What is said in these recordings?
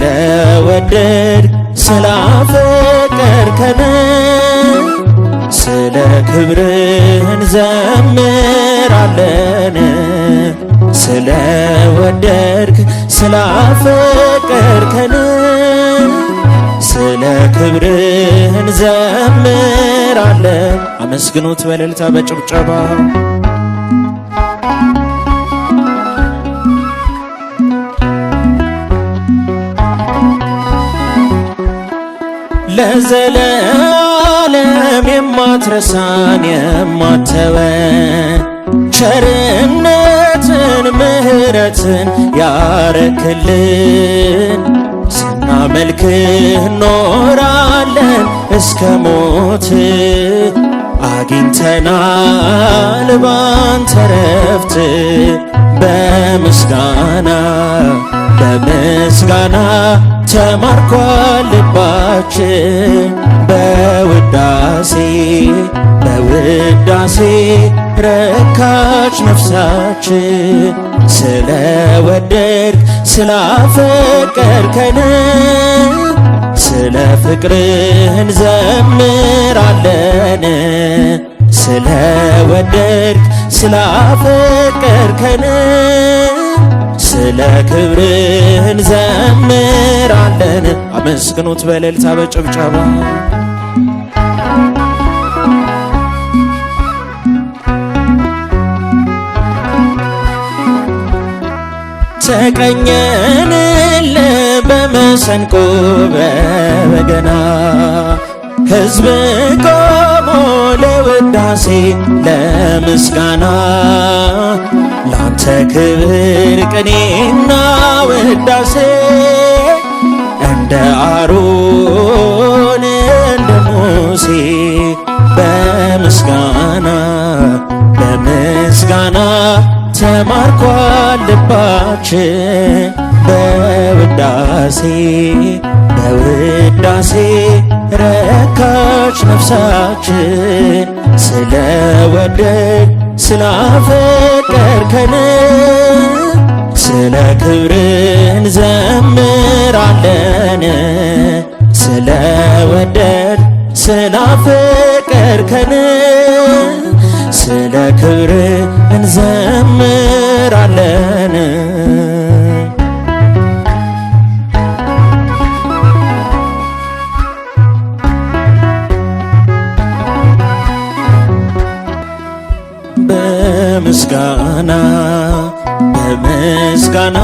ስለወደድ ስላፈቀርከን ስለ ክብርህ እንዘምራለን። ስለወደድክ ስላፈቀርከን ስለ ክብርህ እንዘምራለን። አመስግኑት በእልልታ በጭብጨባ። ለዘለዓለም የማትረሳን የማትተወን ቸርነትን ምሕረትን ያረክልን ስናመልክህ እኖራለን እስከ ሞት አግኝተናል ባንተ ረፍት በምስጋና በምስጋና ተማርኳል ልባችን በውዳሴ በውዳሴ ረካች ነፍሳችን ስለወደድክ ስላፈቀርከን ስለ ፍቅርህ እንዘምራለን። ስለወደድክ ስላፈቀርከን ስለ ክብርህ እንዘምራለን። አመስግኑት በእልልታ በጭብጨባ። ተቀኘንል በመሰንቆ በበገና ሕዝብ ቆሞ ለውዳሴ ለምስጋና ላንተ ክብር ቅኔና ውዳሴ እንደ አሮን እንደ ሙሴ በምስጋና በምስጋና ተማርኳል ልባችን በውዳሴ በውዳሴ ረካች ነፍሳችን ስለወደድ ስላፈቀርከን ስለ ክብርህ እንዘምራለን። ስለወደድ ስላፈቀርከን ስለ ክብርህ እንዘምራለን። በምስጋና በምስጋና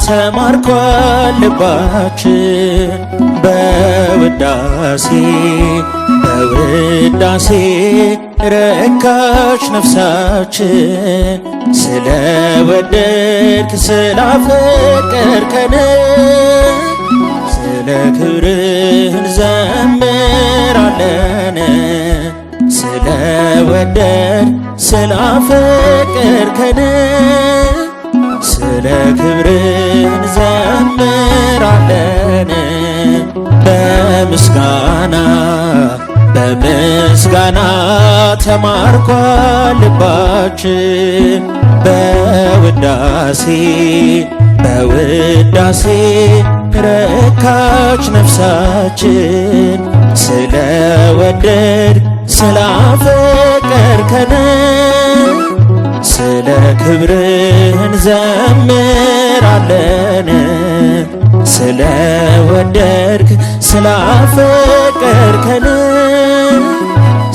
ተማርኳል ልባችን በውዳሴ በውዳሴ ረካች ነፍሳችን ስለወደድክ ስላፈቀርከን ስለ ክብርህ እንዘምራለን። ስለወደድ ስላፈቀርከን ስለ ክብርህ እንዘምራለን። በምስጋና በምስጋና ተማርኳል ልባችን በውዳሴ በውዳሴ ረካች ነፍሳችን ስለወደድ ስላፈቀርከን ስለ ክብርህ እንዘምራለን። ስለወደድክ ስላፈቀርከን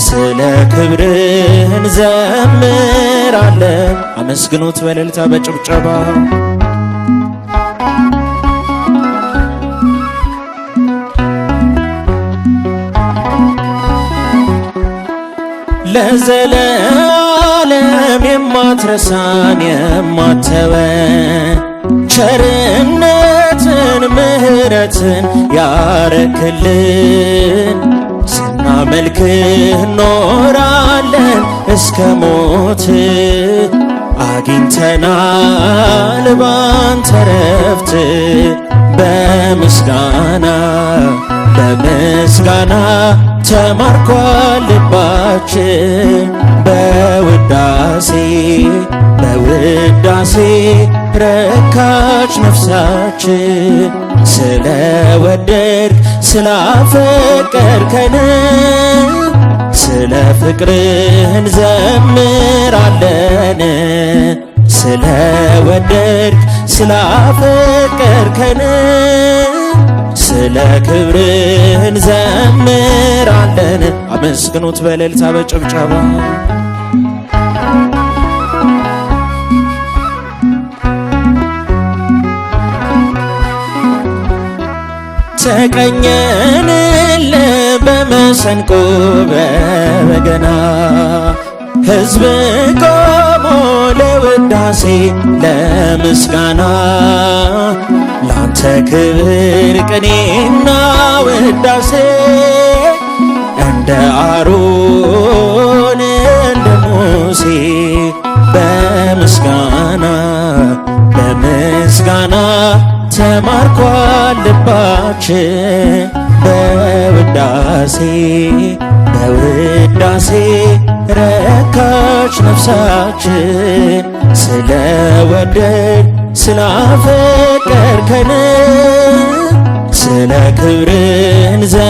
ስለ ክብርህ እንዘምራለን። አመስግኑት በእልልታ በጭብጨባ። ለዘለዓለም የማትረሳን የማትተወን ቸርነትን ምሕረትን ያረክልን ስናመልክህ እኖራለን እስከ ሞት አግኝተናል ባንተ ረፍት በምስጋና በምስጋና ተማርኳል ልባችን በውዳሴ በውዳሴ ረካች ነፍሳችን። ስለወደድክ ስላፈቀርከን ስለ ፍቅርህ እንዘምራለን። ስለወደድክ ስላፈቀርከን ስለ ክብርህ እንዘምራለን። አመስግኑት በእልልታ በጭብጨባ። ተቀኘንል በመሰንቆ በበገና ሕዝብ ቆሞ ለውዳሴ ለምስጋና ላንተ ክብር ቅኔና ውዳሴ እንደ አሮን እንደ ሙሴ በምስጋና በምስጋና ተማርኳል ልባችን በውዳሴ በውዳሴ ረካች ነፍሳችን። ስለወደድ ስላፈቀርከን ስለ ክብርህ እንዘምራለን።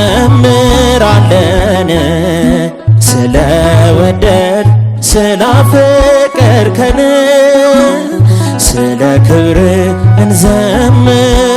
ስለወደድ ስላፈቀርከን ስለ ክብርህ እንዘምራለን።